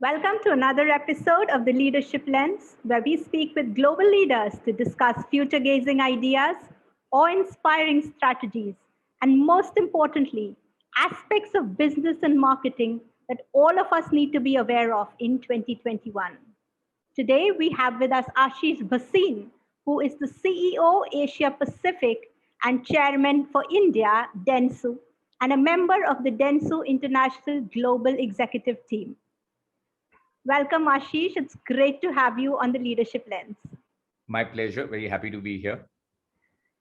Welcome to another episode of the Leadership Lens, where we speak with global leaders to discuss future gazing ideas, awe inspiring strategies, and most importantly, aspects of business and marketing that all of us need to be aware of in 2021. Today, we have with us Ashish Bhasin, who is the CEO Asia Pacific and Chairman for India, Dentsu, and a member of the Densu International Global Executive Team. Welcome, Ashish. It's great to have you on the Leadership Lens. My pleasure. Very happy to be here.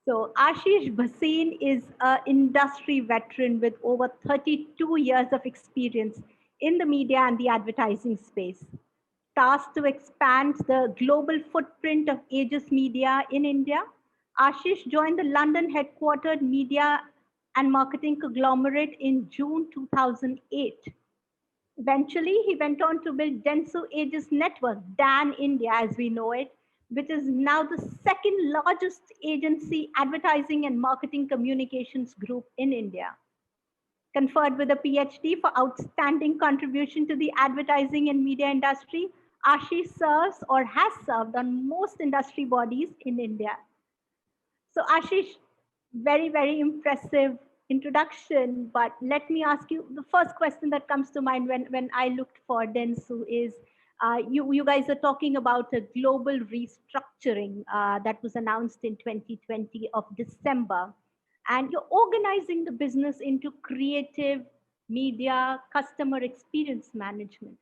So, Ashish Bhasin is an industry veteran with over 32 years of experience in the media and the advertising space. Tasked to expand the global footprint of Aegis Media in India, Ashish joined the London headquartered media and marketing conglomerate in June 2008. Eventually, he went on to build Dentsu Aegis Network, DAN India as we know it, which is now the second largest agency advertising and marketing communications group in India. Conferred with a PhD for outstanding contribution to the advertising and media industry, Ashish serves or has served on most industry bodies in India. So Ashish, very impressive introduction, but let me ask you, the first question that comes to mind when I looked for Densu is, you guys are talking about a global restructuring that was announced in 2020 of December, and you're organizing the business into creative, media, customer experience management.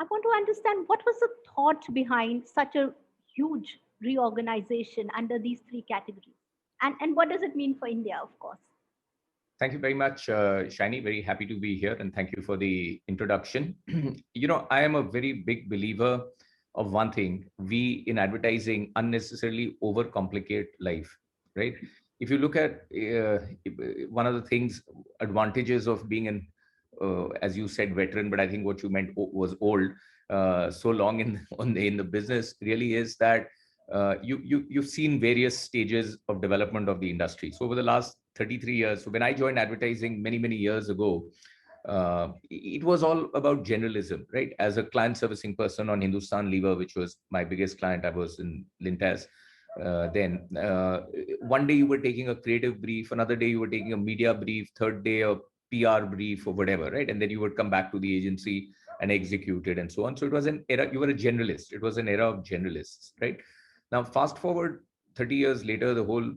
I want to understand what was the thought behind such a huge reorganization under these three categories? And what does it mean for India, of course? Thank you very much, Shani. Very happy to be here, and thank you for the introduction. I am a very big believer of one thing: we in advertising unnecessarily overcomplicate life, right? If you look at one of the things, advantages of being an, as you said, veteran, but I think what you meant was old, so long in the business, really is that you've seen various stages of development of the industry. So over the last 33 years, so when I joined advertising many years ago, it was all about generalism, right? As a client servicing person on Hindustan Lever, which was my biggest client, I was in Lintas. Then one day you were taking a creative brief, another day you were taking a media brief, third day a PR brief or whatever, right? And then you would come back to the agency and execute it and so on. So it was an era, you were a generalist. It was an era of generalists, right? Now, fast forward 30 years later, the whole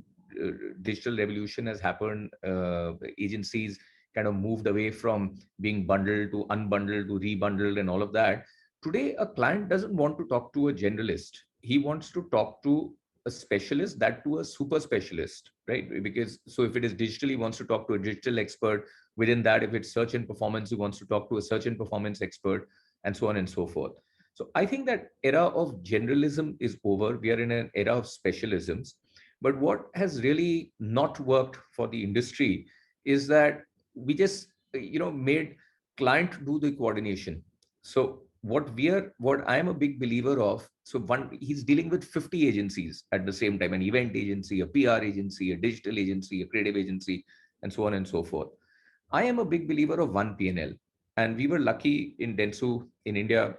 digital revolution has happened. Agencies kind of moved away from being bundled to unbundled to rebundled and all of that. Today, a client doesn't want to talk to a generalist. He wants to talk to a specialist, that to a super specialist, right? Because so if it is digital, he wants to talk to a digital expert. Within that, if it's search and performance, he wants to talk to a search and performance expert, and so on and so forth. So I think that era of generalism is over. We are in an era of specialisms. But what has really not worked for the industry is that we just, made client do the coordination. So what I am a big believer of, so one, he's dealing with 50 agencies at the same time, an event agency, a PR agency, a digital agency, a creative agency, and so on and so forth. I am a big believer of one P&L. And we were lucky in Densu, in India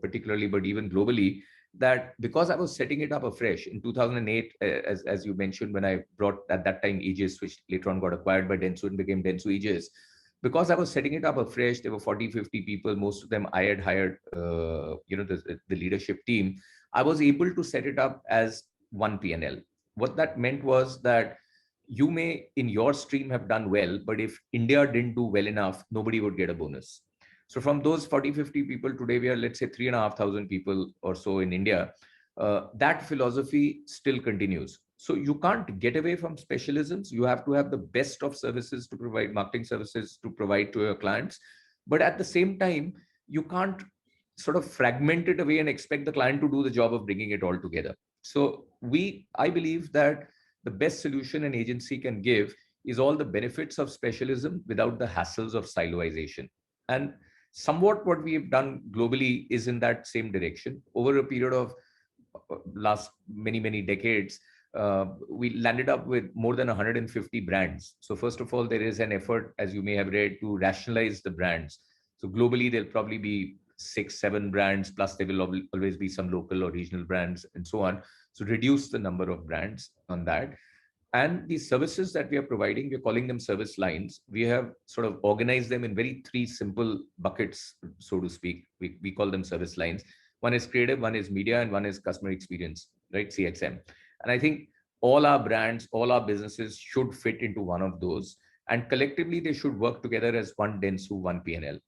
particularly, but even globally, that because I was setting it up afresh in 2008, as you mentioned, when I brought at that time Aegis, which later on got acquired by Densu and became Densu Aegis, because I was setting it up afresh, there were 40, 50 people, most of them I had hired, the leadership team. I was able to set it up as one P&L. What that meant was that you may in your stream have done well, but if India didn't do well enough, nobody would get a bonus. So from those 40, 50 people, today we are, let's say, 3,500 people or so in India. That philosophy still continues. So you can't get away from specialisms. You have to have the best of services to provide, marketing services to provide to your clients. But at the same time, you can't sort of fragment it away and expect the client to do the job of bringing it all together. So I believe that the best solution an agency can give is all the benefits of specialism without the hassles of siloization. And somewhat what we have done globally is in that same direction. Over a period of last many decades, we landed up with more than 150 brands. So first of all, there is an effort, as you may have read, to rationalize the brands. So globally, there'll probably be 6, 7 brands, plus there will always be some local or regional brands and so on. So reduce the number of brands on that. And the services that we are providing, we're calling them service lines. We have sort of organized them in very three simple buckets, so to speak. We call them service lines. One is creative, one is media, and one is customer experience, right? CXM. And I think all our brands, all our businesses should fit into one of those. And collectively, they should work together as one Dentsu, one PNL.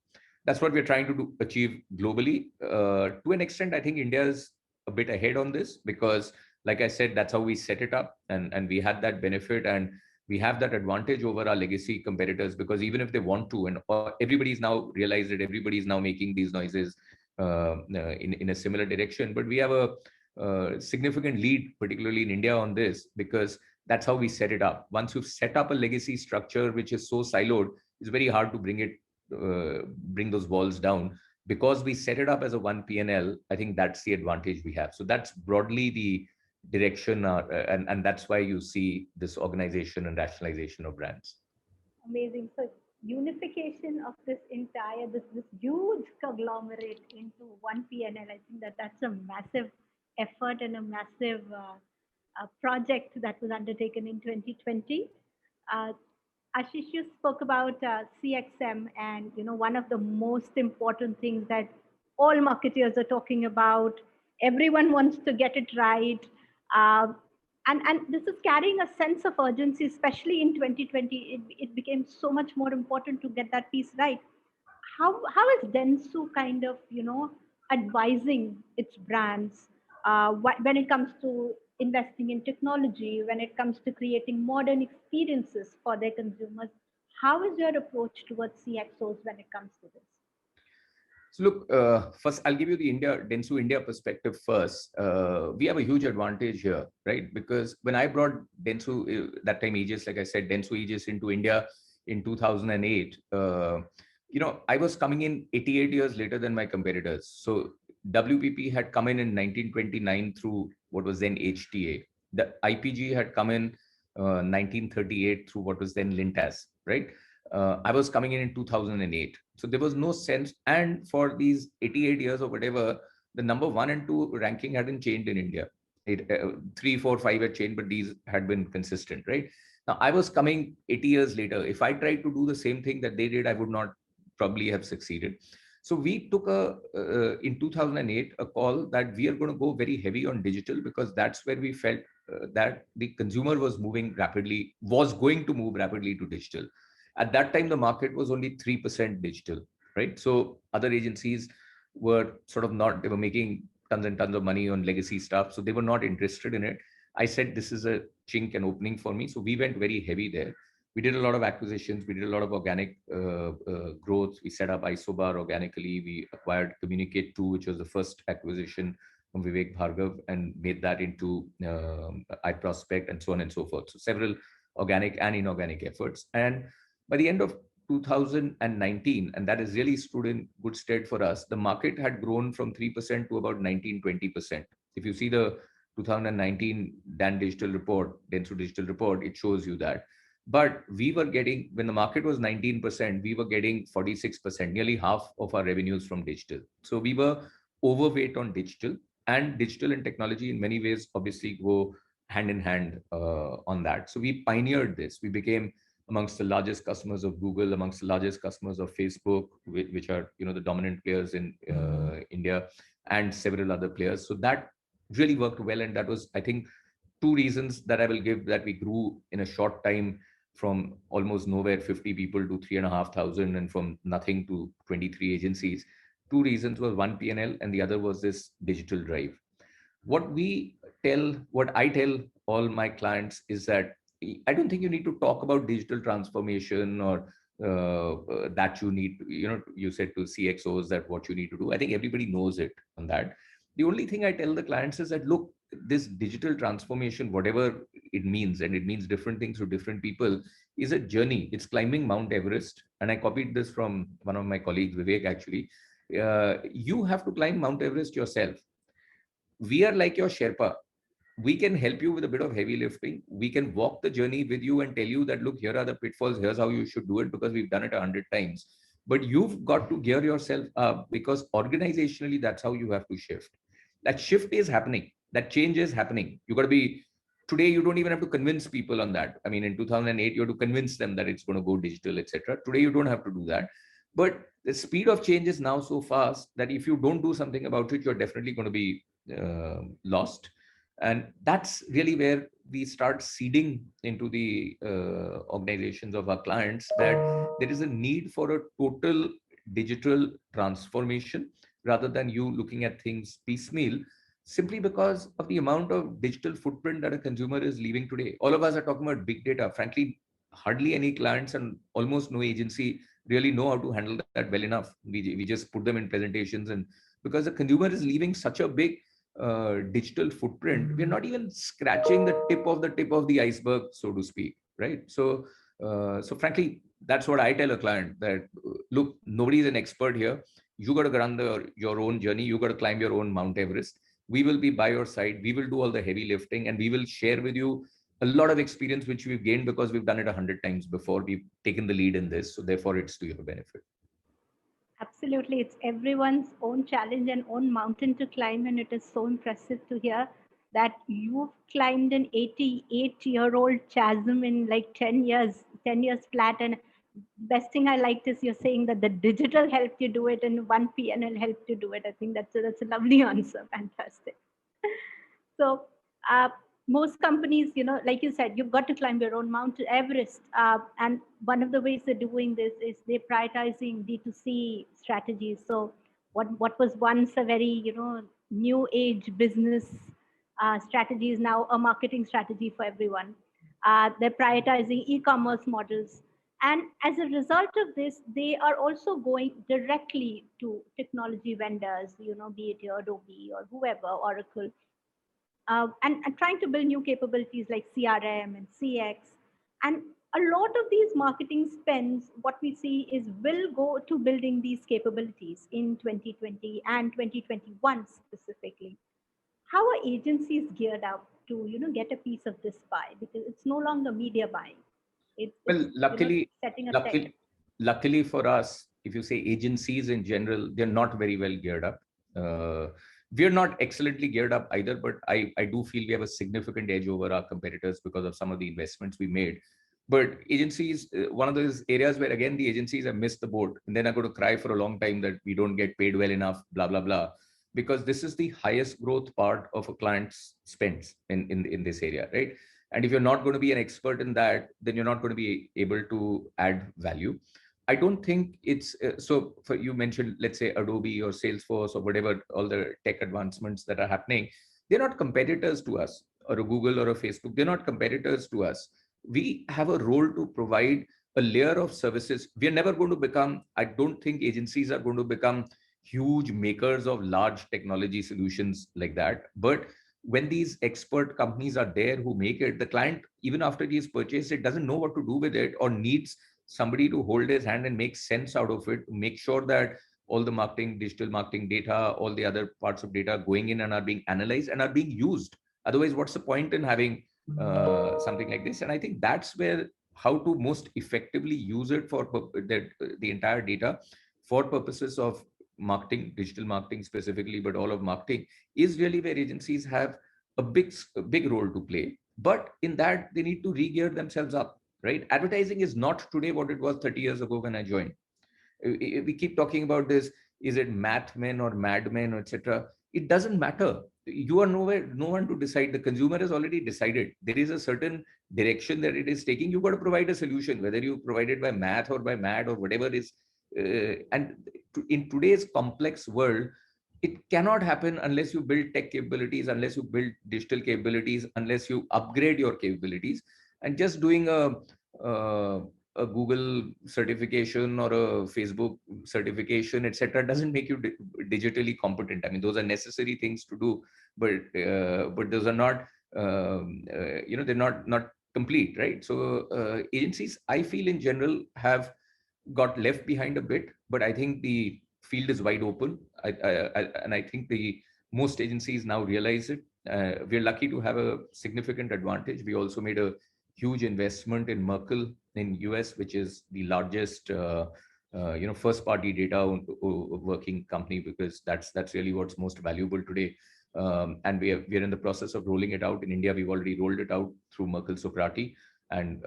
That's what we're trying to achieve globally. To an extent, I think India is a bit ahead on this because, like I said, that's how we set it up, and we had that benefit, and we have that advantage over our legacy competitors, because even if they want to, and everybody's now realized that everybody's now making these noises in a similar direction, but we have a significant lead, particularly in India, on this, because that's how we set it up. Once you've set up a legacy structure which is so siloed, it's very hard to bring those walls down. Because we set it up as a one PNL, I think that's the advantage we have. So that's broadly the direction, and that's why you see this organization and rationalization of brands. Amazing. So unification of this huge conglomerate into one PNL. I think that's a massive effort and a massive project that was undertaken in 2020. Uh, Ashish, you spoke about CXM, and one of the most important things that all marketeers are talking about. Everyone wants to get it right, uh, and this is carrying a sense of urgency, especially in 2020. It became so much more important to get that piece right. How is Densu kind of advising its brands when it comes to investing in technology, when it comes to creating modern experiences for their consumers? How is your approach towards CXOs when it comes to this? So look, first I'll give you the Dentsu India perspective first. We have a huge advantage here, right? Because when I brought Dentsu, that time Aegis, like I said, Dentsu Aegis into India in 2008, I was coming in 88 years later than my competitors. So WPP had come in 1929 through what was then HTA. The IPG had come in 1938 through what was then Lintas, right? I was coming in 2008. So there was no sense. And for these 88 years or whatever, the number 1 and 2 ranking hadn't changed in India. 3, 4, 5 had changed, but these had been consistent, right? Now, I was coming 80 years later. If I tried to do the same thing that they did, I would not probably have succeeded. So we took in 2008, a call that we are going to go very heavy on digital, because that's where we felt that the consumer was going to move rapidly to digital. At that time, the market was only 3% digital, right? So other agencies were sort of not, they were making tons and tons of money on legacy stuff. So they were not interested in it. I said, this is a chink and opening for me. So we went very heavy there. We did a lot of acquisitions. We did a lot of organic growth. We set up Isobar organically. We acquired Communicate2, which was the first acquisition from Vivek Bhargav, and made that into iProspect, and so on and so forth. So several organic and inorganic efforts. And by the end of 2019, and that has really stood in good stead for us, the market had grown from 3% to about 19-20%. If you see the 2019 Dentsu Digital Report, it shows you that. But we were getting, when the market was 19%, we were getting 46%, nearly half of our revenues from digital. So we were overweight on digital, and digital and technology in many ways obviously go hand in hand on that. So we pioneered this. We became amongst the largest customers of Google, amongst the largest customers of Facebook, which are the dominant players in India, and several other players. So that really worked well, and that was, I think, two reasons that I will give, that we grew in a short time from almost nowhere, 50 people, to 3,500, and from nothing to 23 agencies. Two reasons was one, PNL, and the other was this digital drive. What I tell all my clients is that I don't think you need to talk about digital transformation, or that you need, you said to CXOs that what you need to do. I think everybody knows it on that. The only thing I tell the clients is that, look, this digital transformation, whatever it means, and it means different things to different people, is a journey. It's climbing Mount Everest. And I copied this from one of my colleagues, Vivek, actually. You have to climb Mount Everest yourself. We are like your Sherpa. We can help you with a bit of heavy lifting. We can walk the journey with you and tell you that, look, here are the pitfalls, here's how you should do it, because we've done it 100 times. but you've got to gear yourself up, because organizationally, that's how you have to shift. That shift is happening. That change is happening. You got to be, today, you don't even have to convince people on that. I mean, in 2008, you have to convince them that it's going to go digital, etc. Today, you don't have to do that. But the speed of change is now so fast that if you don't do something about it, you're definitely going to be lost. And that's really where we start seeding into the organizations of our clients, that there is a need for a total digital transformation rather than you looking at things piecemeal, simply because of the amount of digital footprint that a consumer is leaving today. All of us are talking about big data. Frankly, hardly any clients and almost no agency really know how to handle that well enough. We just put them in presentations, and because the consumer is leaving such a big digital footprint, we're not even scratching the tip of the iceberg, so to speak, right? So frankly, that's what I tell a client, that look, nobody is an expert here. You got to run your own journey. You got to climb your own Mount Everest. We will be by your side. We will do all the heavy lifting, and we will share with you a lot of experience which we've gained because we've done it 100 times before. We've taken the lead in this, so therefore it's to your benefit. Absolutely. It's everyone's own challenge and own mountain to climb. And it is so impressive to hear that you've climbed an 88-year-old chasm in like 10 years, 10 years flat. And best thing I liked is you're saying that the digital helped you do it and one PNL helped you do it. I think that's a lovely answer. Fantastic. So uh, most companies, like you said, you've got to climb your own Mount Everest. And one of the ways they're doing this is they're prioritizing D2C strategies. So what was once a very, new age business strategy is now a marketing strategy for everyone. They're prioritizing e-commerce models. And as a result of this, they are also going directly to technology vendors, be it Adobe or whoever, Oracle, and trying to build new capabilities like CRM and CX. And a lot of these marketing spends, what we see is will go to building these capabilities in 2020 and 2021 specifically. How are agencies geared up to, get a piece of this pie? Because it's no longer media buying. It's Well, setting a tech. luckily for us, if you say agencies in general, they're not very well geared up. Uh, we're not excellently geared up either, but I do feel we have a significant edge over our competitors because of some of the investments we made. But agencies, one of those areas where again the agencies have missed the boat, and then I'm going to cry for a long time that we don't get paid well enough, blah blah blah, because this is the highest growth part of a client's spends in this area, right? And if you're not going to be an expert in that, then you're not going to be able to add value. I don't think it's so. For you mentioned, let's say Adobe or Salesforce or whatever, all the tech advancements that are happening, they're not competitors to us, or a Google or a Facebook. They're not competitors to us. We have a role to provide a layer of services. We're never going to become, I don't think agencies are going to become huge makers of large technology solutions like that. But when these expert companies are there who make it, the client, even after he's purchased it, doesn't know what to do with it, or needs somebody to hold his hand and make sense out of it, to make sure that all the marketing, digital marketing data, all the other parts of data going in and are being analyzed and are being used. Otherwise, what's the point in having something like this? And I think that's where how to most effectively use it for the entire data for purposes of marketing, digital marketing specifically, but all of marketing is really where agencies have a big role to play. But in that, they need to re-gear themselves up, right? Advertising is not today what it was 30 years ago when I joined. We keep talking about this, is it math men or madmen, etc. It doesn't matter. You are nowhere, no one to decide. The consumer has already decided. There is a certain direction that it is taking. You've got to provide a solution, whether you provide it by math or by mad or whatever is. And in today's complex world, it cannot happen unless you build tech capabilities, unless you build digital capabilities, unless you upgrade your capabilities. And just doing uh, a Google certification or a Facebook certification, etc., doesn't make you digitally competent. I mean, those are necessary things to do, but those are not, they're not complete, right? So agencies, I feel in general, have got left behind a bit, but I think the field is wide open. And I think the most agencies now realize it. We're lucky to have a significant advantage. We also made a huge investment in Merkle in US, which is the largest first party data working company, because that's really what's most valuable today. And we are in the process of rolling it out in India. We've already rolled it out through Merkle Sokrati, and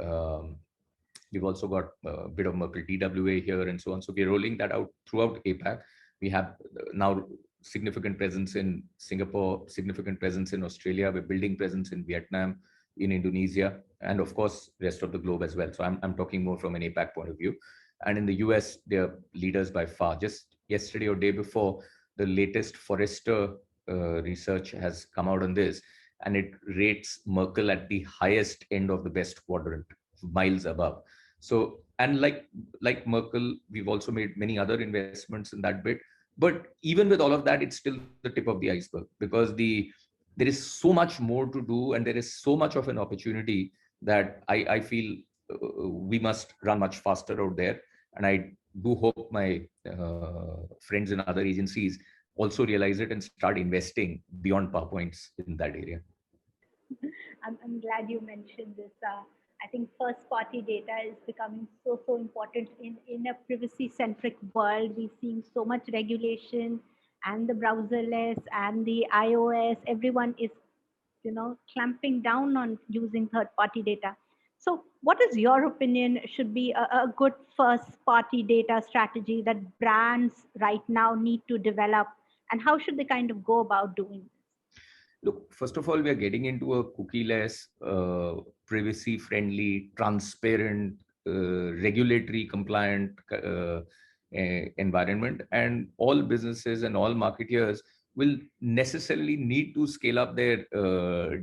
we've also got a bit of Merkle TWA here and so on. So we're rolling that out throughout APAC. We have now significant presence in Singapore, significant presence in Australia. We're building presence in Vietnam, in Indonesia, and of course, rest of the globe as well. So I'm talking more from an APAC point of view. And in the US, they're leaders by far. Just yesterday or day before, the latest Forrester research has come out on this, and it rates Merkle at the highest end of the best quadrant, miles above. So, and like Merkle, we've also made many other investments in that bit. But even with all of that, it's still the tip of the iceberg, because there is so much more to do, and there is so much of an opportunity that I feel we must run much faster out there. And I do hope my friends in other agencies also realize it and start investing beyond PowerPoints in that area. I'm glad you mentioned this. I think first party data is becoming so important in a privacy centric world. We're seeing so much regulation, and the browserless and the iOS, everyone is, clamping down on using third party data. So what is your opinion should be a good first party data strategy that brands right now need to develop, and how should they kind of go about doing this? Look, first of all, we are getting into a cookie-less, privacy-friendly, transparent, regulatory compliant environment, and all businesses and all marketeers will necessarily need to scale up their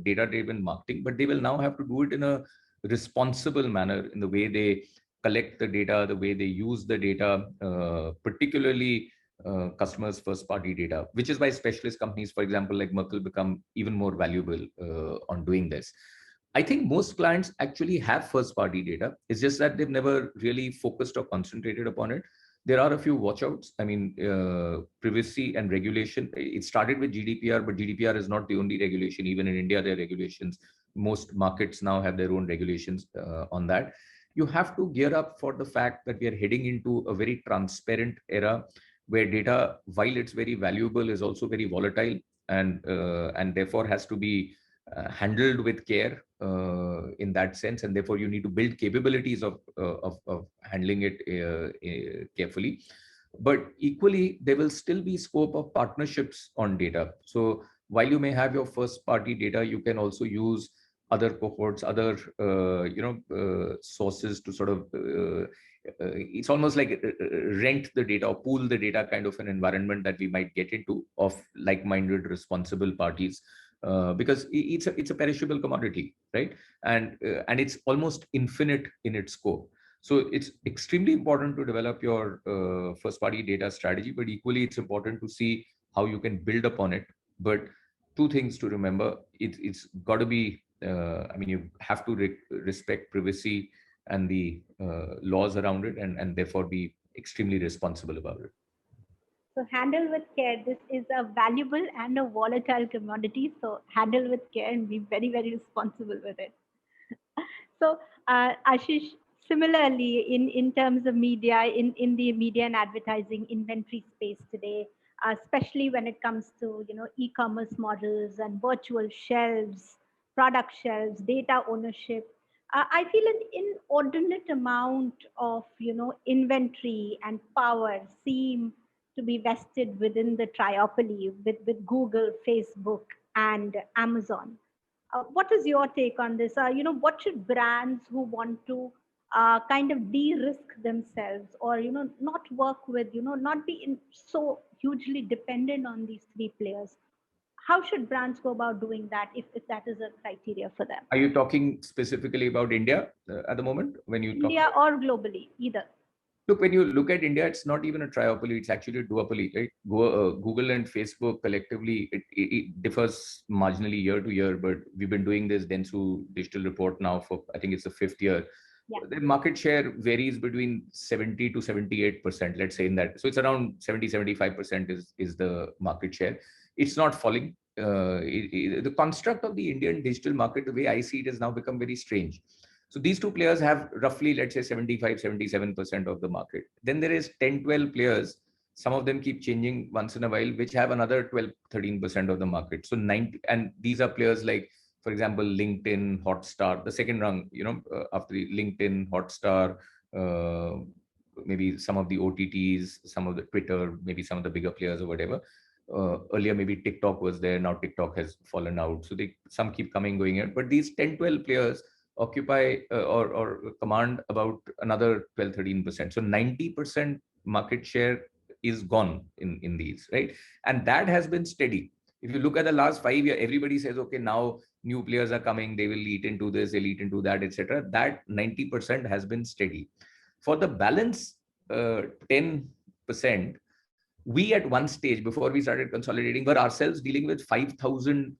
data-driven marketing, but they will now have to do it in a responsible manner in the way they collect the data, the way they use the data, particularly customers' first party data, which is why specialist companies, for example, like Merkle, become even more valuable on doing this. I think most clients actually have first party data. It's just that they've never really focused or concentrated upon it. There are a few watchouts. I mean, privacy and regulation. It started with GDPR, but GDPR is not the only regulation. Even in India, there are regulations. Most markets now have their own regulations on that. You have to gear up for the fact that we are heading into a very transparent era, where data, while it's very valuable, is also very volatile, and therefore has to be handled with care in that sense. And therefore, you need to build capabilities of handling it carefully. But equally, there will still be scope of partnerships on data. So while you may have your first party data, you can also use other cohorts, other sources to sort of it's almost like rent the data or pool the data kind of an environment that we might get into, of like-minded responsible parties, because it's a perishable commodity, right? And it's almost infinite in its scope. So it's extremely important to develop your first party data strategy, but equally it's important to see how you can build upon it. But two things to remember: it's got to be I mean, you have to respect privacy and the laws around it, and therefore be extremely responsible about it. So handle with care. This is a valuable and a volatile commodity. So handle with care and be very responsible with it. So Ashish, similarly in terms of media, in the media and advertising inventory space today, especially when it comes to e-commerce models and virtual shelves, product shelves, data ownership. I feel an inordinate amount of inventory and power seem to be vested within the triopoly with Google, Facebook, and Amazon. What is your take on this? What should brands who want to kind of de-risk themselves, or not work with, not be so hugely dependent on these three players? How should brands go about doing that if that is a criteria for them? Are you talking specifically about India at the moment when you talk? India or globally, either. Look, when you look at India, it's not even a triopoly, it's actually a duopoly, right? Google and Facebook collectively, it differs marginally year to year, but we've been doing this Dentsu digital report now for, I think it's the fifth year. Yeah. The market share varies between 70 to 78%, let's say in that. So it's around 70-75% is the market share. It's not falling. The construct of the Indian digital market, the way I see it, has now become very strange. So these two players have roughly, let's say 75, 77% of the market. Then there is 10, 12 players. Some of them keep changing once in a while, which have another 12, 13% of the market. So 90, and these are players like, for example, LinkedIn, Hotstar, the second rung, after the LinkedIn, Hotstar, uh, maybe some of the OTTs, some of the Twitter, maybe some of the bigger players or whatever. Earlier, maybe TikTok was there. Now TikTok has fallen out. So some keep coming, going in. But these 10, 12 players occupy or command about another 12, 13%. So 90% market share is gone in these, right? And that has been steady. If you look at the last 5 years, everybody says, okay, now new players are coming, they will eat into this, they'll eat into that, etc. That 90% has been steady. For the balance 10%, we at one stage before we started consolidating were ourselves dealing with 5,000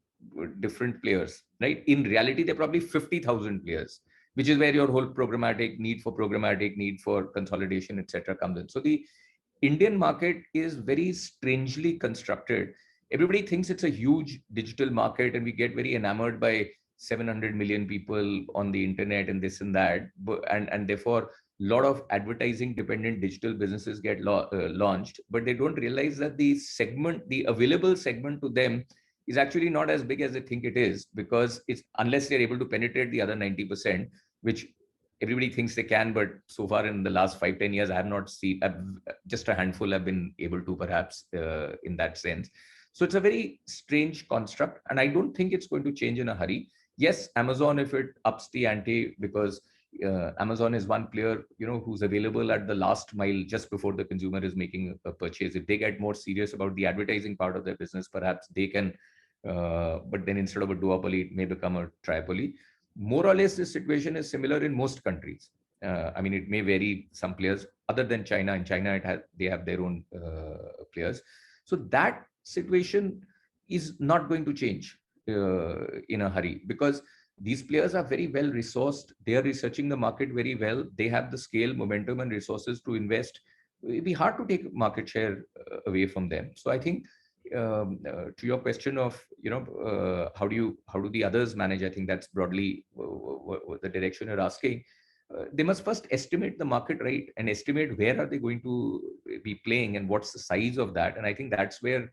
different players, right? In reality, they're probably 50,000 players, which is where your whole programmatic, need for consolidation, etc. comes in. So the Indian market is very strangely constructed. Everybody thinks it's a huge digital market, and we get very enamored by 700 million people on the internet and this and that. And therefore, a lot of advertising dependent digital businesses get launched, but they don't realize that the available segment to them is actually not as big as they think it is, because it's unless they're able to penetrate the other 90%, which everybody thinks they can, but so far in the last 5-10 years, I have not seen, just a handful have been able to, perhaps, in that sense. So it's a very strange construct, and I don't think it's going to change in a hurry. Yes, Amazon, if it ups the ante, because Amazon is one player, who's available at the last mile just before the consumer is making a purchase. If they get more serious about the advertising part of their business, perhaps they can. But then instead of a duopoly, it may become a triopoly. More or less, this situation is similar in most countries. I mean, it may vary. Some players, other than China, in China, they have their own players. So that situation is not going to change in a hurry, because these players are very well resourced. They are researching the market very well. They have the scale, momentum, and resources to invest. It'd be hard to take market share away from them. So I think, to your question of how do the others manage, I think that's broadly the direction you're asking. They must first estimate the market, right, and estimate where are they going to be playing and what's the size of that. And I think that's where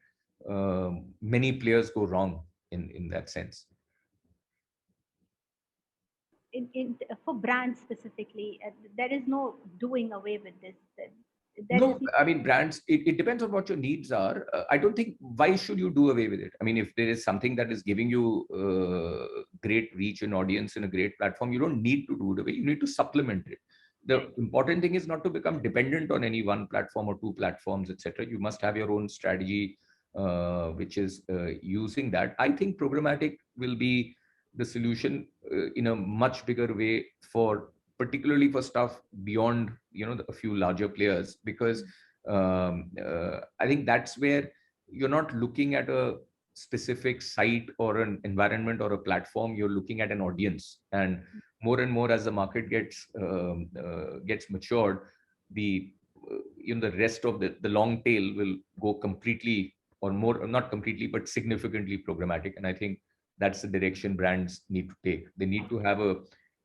many players go wrong in that sense. For brands specifically, there is no doing away with this. There is No, I mean, brands, it depends on what your needs are. I don't think, why should you do away with it? I mean, if there is something that is giving you great reach and audience in a great platform, you don't need to do it away. You need to supplement it. The important thing is not to become dependent on any one platform or two platforms, etc. You must have your own strategy, which is using that. I think programmatic will be the solution in a much bigger way, for particularly for stuff beyond a few larger players, because I think that's where you're not looking at a specific site or an environment or a platform. You're looking at an audience, and more as the market gets matured, the the rest of the long tail will go completely, or more, not completely but significantly programmatic. And I think that's the direction brands need to take. They need to have a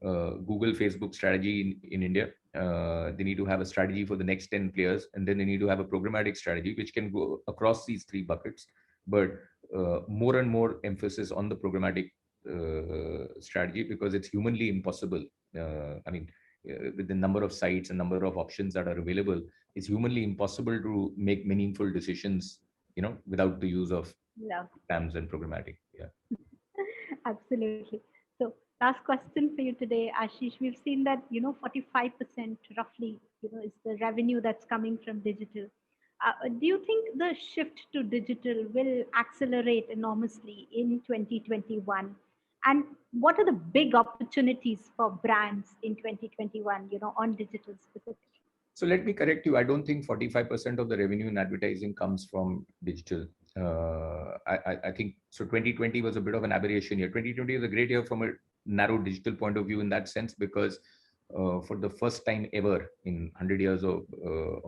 Google, Facebook strategy in India. They need to have a strategy for the next 10 players, and then they need to have a programmatic strategy which can go across these three buckets. But more and more emphasis on the programmatic strategy, because it's humanly impossible. I mean, with the number of sites and number of options that are available, it's humanly impossible to make meaningful decisions, without the use of love. TAMs and programmatic. Yeah. Absolutely. So, last question for you today, Ashish. We've seen that 45% roughly is the revenue that's coming from digital. Do you think the shift to digital will accelerate enormously in 2021? And what are the big opportunities for brands in 2021? On digital specifically. So let me correct you. I don't think 45% of the revenue in advertising comes from digital. I think so. 2020 was a bit of an aberration year. 2020 was a great year from a narrow digital point of view in that sense, because for the first time ever in 100 years of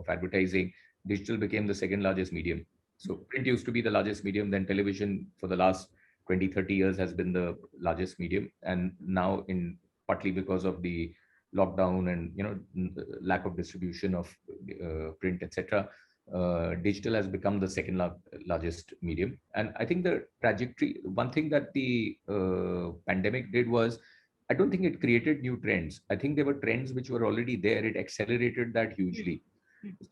advertising, digital became the second largest medium. So print used to be the largest medium, then television for the last 20, 30 years has been the largest medium. And now in partly because of the lockdown and lack of distribution of print, etc. Digital has become the second largest medium. And I think the trajectory, one thing that the pandemic did was, I don't think it created new trends. I think there were trends which were already there. It accelerated that hugely.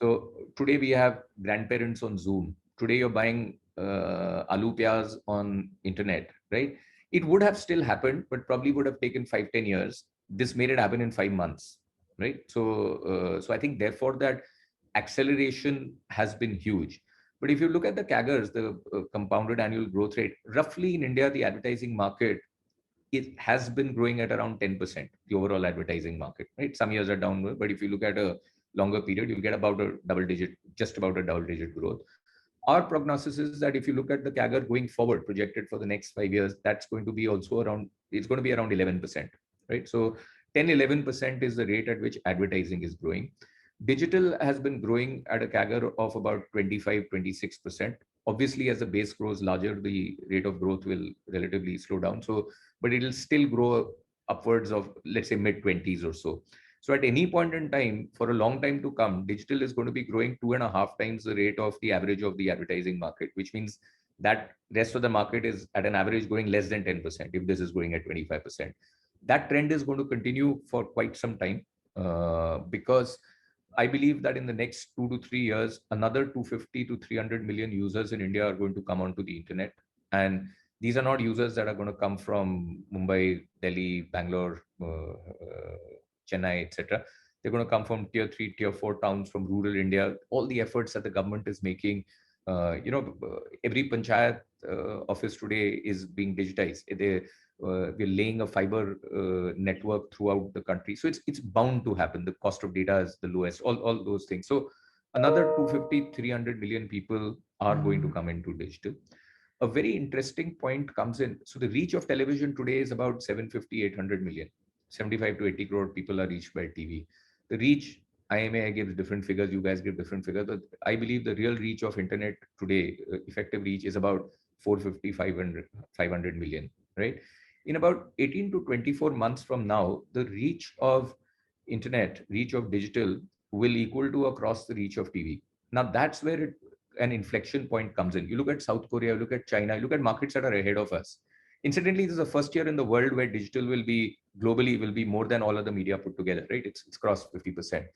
So today we have grandparents on Zoom. Today you're buying aloo pyaz on internet, right? It would have still happened, but probably would have taken 5, 10 years. This made it happen in 5 months, right? So I think therefore that acceleration has been huge. But if you look at the CAGRs, the compounded annual growth rate, roughly in India, the advertising market, it has been growing at around 10%, the overall advertising market, right? Some years are downward, but if you look at a longer period, you'll get about a double digit, just about a double digit growth. Our prognosis is that if you look at the CAGR going forward, projected for the next 5 years, that's going to be also around, it's going to be around 11%, right? So 10, 11% is the rate at which advertising is growing. Digital has been growing at a CAGR of about 25, 26%. Obviously, as the base grows larger, the rate of growth will relatively slow down. So, but it'll still grow upwards of, let's say, mid 20s or so. So at any point in time, for a long time to come, digital is going to be growing 2.5 times the rate of the average of the advertising market, which means that rest of the market is at an average growing less than 10%, if this is growing at 25%. That trend is going to continue for quite some time, because I believe that in the next 2 to 3 years, another 250 to 300 million users in India are going to come onto the internet. And these are not users that are going to come from Mumbai, Delhi, Bangalore, Chennai, etc. They're going to come from tier 3, tier 4 towns, from rural India. All the efforts that the government is making, every panchayat office today is being digitized. We're laying a fiber network throughout the country. So it's bound to happen. The cost of data is the lowest, all those things. So another 250, 300 million people are going to come into digital. A very interesting point comes in. So the reach of television today is about 750, 800 million. 75 to 80 crore people are reached by TV. The reach, IMA gives different figures, you guys give different figures, but I believe the real reach of internet today, effective reach, is about 450, 500 million, right? In about 18 to 24 months from now, the reach of internet, reach of digital will equal to across the reach of TV. Now that's where an inflection point comes in. You look at South Korea, look at China, look at markets that are ahead of us. Incidentally, this is the first year in the world where digital will be globally will be more than all other media put together, right? It's crossed 50%.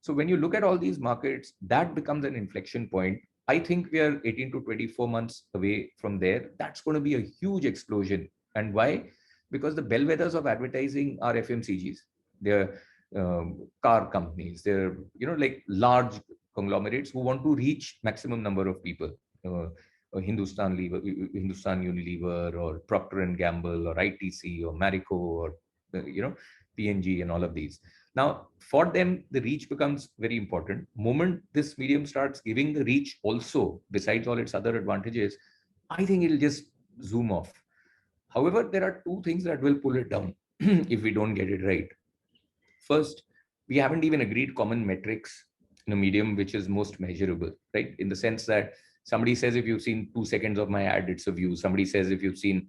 So when you look at all these markets, that becomes an inflection point. I think we are 18 to 24 months away from there. That's going to be a huge explosion. And why? Because the bellwethers of advertising are FMCGs. They're car companies. They're, like large conglomerates who want to reach maximum number of people. Hindustan Unilever, or Procter and Gamble, or ITC, or Marico, or P&G, and all of these. Now, for them, the reach becomes very important. Moment this medium starts giving the reach also, besides all its other advantages, I think it'll just zoom off. However, there are two things that will pull it down if we don't get it right. First, we haven't even agreed common metrics in a medium which is most measurable, right? In the sense that somebody says, if you've seen 2 seconds of my ad, it's a view. Somebody says, if you've seen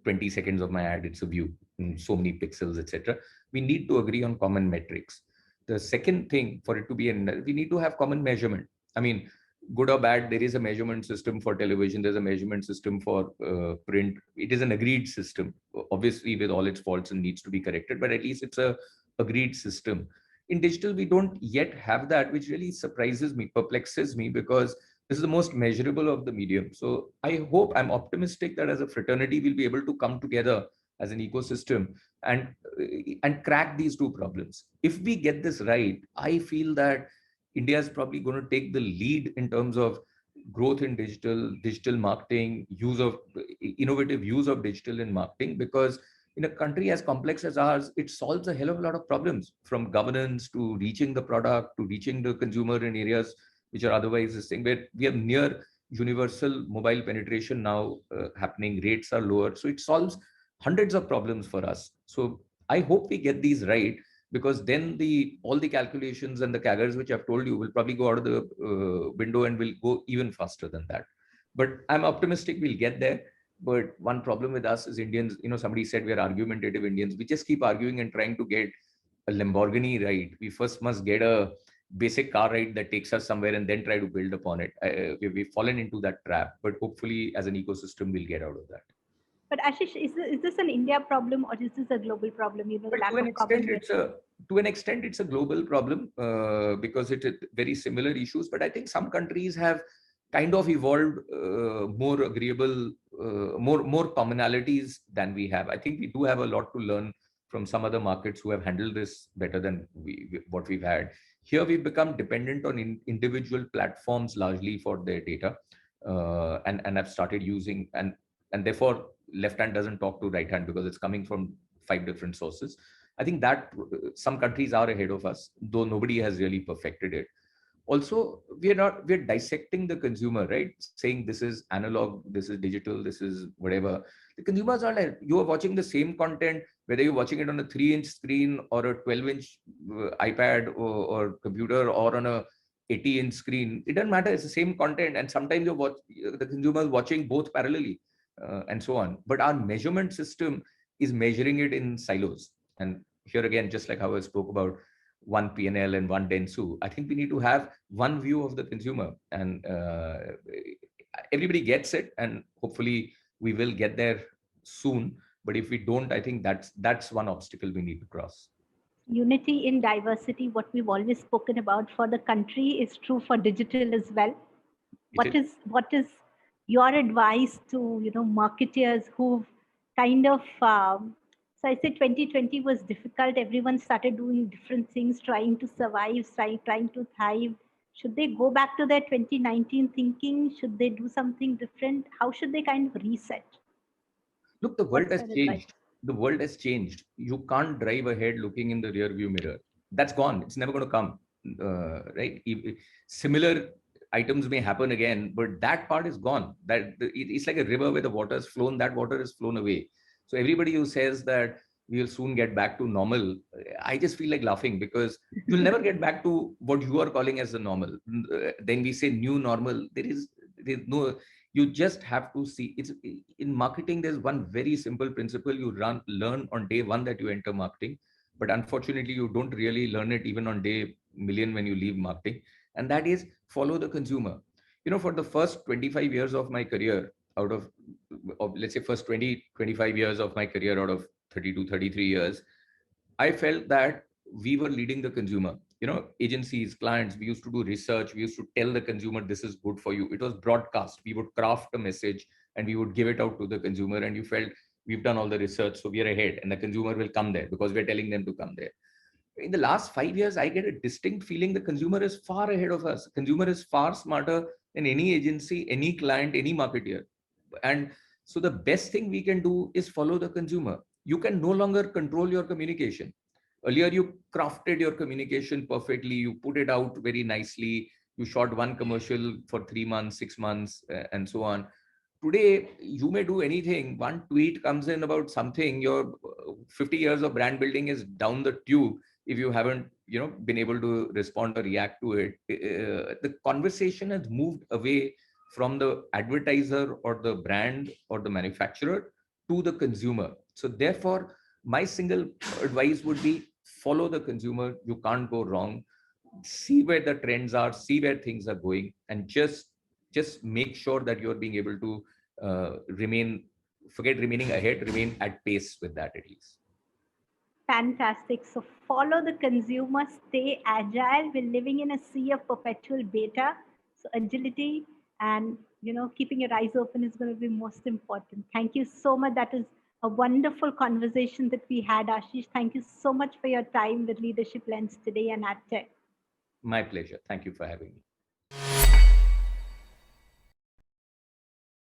20 seconds of my ad, it's a view, so many pixels, etc. We need to agree on common metrics. The second thing for it to be we need to have common measurement. I mean, good or bad, there is a measurement system for television. There's a measurement system for print. It is an agreed system, obviously with all its faults and needs to be corrected, but at least it's a agreed system. In digital, we don't yet have that, which really surprises me, perplexes me, because this is the most measurable of the medium. So I'm optimistic that as a fraternity, we'll be able to come together as an ecosystem and crack these two problems. If we get this right, I feel that India is probably going to take the lead in terms of growth in digital marketing, innovative use of digital in marketing, because in a country as complex as ours, it solves a hell of a lot of problems, from governance to reaching the product to reaching the consumer in areas which are otherwise existing. Where we have near universal mobile penetration now happening, rates are lower. So it solves hundreds of problems for us. So I hope we get these right, because then all the calculations and the CAGRs which I've told you will probably go out of the window and will go even faster than that. But I'm optimistic we'll get there. But one problem with us is Indians, somebody said we're argumentative Indians. We just keep arguing and trying to get a Lamborghini right. We first must get a basic car right that takes us somewhere and then try to build upon it. We've fallen into that trap, but hopefully as an ecosystem, we'll get out of that. But Ashish, is this an India problem or is this a global problem? The Well, lack of carbon to an extent, it's a global problem because it is very similar issues. But I think some countries have kind of evolved more agreeable, more commonalities than we have. I think we do have a lot to learn from some other markets who have handled this better than what we've had. Here, we've become dependent on individual platforms largely for their data, and have started using and therefore left hand doesn't talk to right hand because it's coming from 5 different sources. I think that some countries are ahead of us, though nobody has really perfected it. Also, we're dissecting the consumer, right? Saying this is analog, this is digital, this is whatever. The consumers are like, you are watching the same content, whether you're watching it on a 3-inch screen or a 12-inch iPad or computer or on a 80-inch screen. It doesn't matter. It's the same content. And sometimes the consumer is watching both parallelly and so on. But our measurement system is measuring it in silos. And here again, just like how I spoke about one P&L and one Dentsu, I think we need to have one view of the consumer, and everybody gets it, and hopefully we will get there soon. But if we don't, I think that's one obstacle we need to cross. unity in diversity, what we've always spoken about for the country, is true for digital as well. What is your advice to marketers who've kind of so I said 2020 was difficult. Everyone started doing different things, trying to survive, trying to thrive. Should they go back to their 2019 thinking? Should they do something different? How should they kind of reset? Look, the world has changed. The world has changed. You can't drive ahead looking in the rear view mirror. That's gone. It's never going to come. Right? Similar items may happen again, but that part is gone. It's like a river where the water has flown. That water is flown away. So everybody who says that we will soon get back to normal, I just feel like laughing because you'll never get back to what you are calling as the normal. Then we say new normal. There's no. You just have to see. It's in marketing. There's one very simple principle you learn on day one that you enter marketing, but unfortunately you don't really learn it even on day million when you leave marketing, and that is follow the consumer. For the first 25 years of my career, out of let's say first 20-25 years of my career out of 32-33 years, I felt that we were leading the consumer. Agencies, clients, we used to do research. We used to tell the consumer, this is good for you. It was broadcast. We would craft a message and we would give it out to the consumer. And you felt we've done all the research, so we are ahead. And the consumer will come there because we're telling them to come there. In the last 5 years, I get a distinct feeling the consumer is far ahead of us. Consumer is far smarter than any agency, any client, any marketer. And so the best thing we can do is follow the consumer. You can no longer control your communication. Earlier, you crafted your communication perfectly. You put it out very nicely. You shot one commercial for 3 months, 6 months, and so on. Today, you may do anything. One tweet comes in about something. Your 50 years of brand building is down the tube if you haven't, been able to respond or react to it. The conversation has moved away from the advertiser or the brand or the manufacturer to the consumer. So therefore, my single advice would be follow the consumer. You can't go wrong. See where the trends are, see where things are going, and just make sure that you're being able to forget remaining ahead, remain at pace with that at least. Fantastic. So follow the consumer, stay agile. We're living in a sea of perpetual beta. So agility and keeping your eyes open is going to be most important. Thank you so much. That is a wonderful conversation that we had, Ashish. Thank you so much for your time with Leadership Lens today and at Tech. My pleasure. Thank you for having me.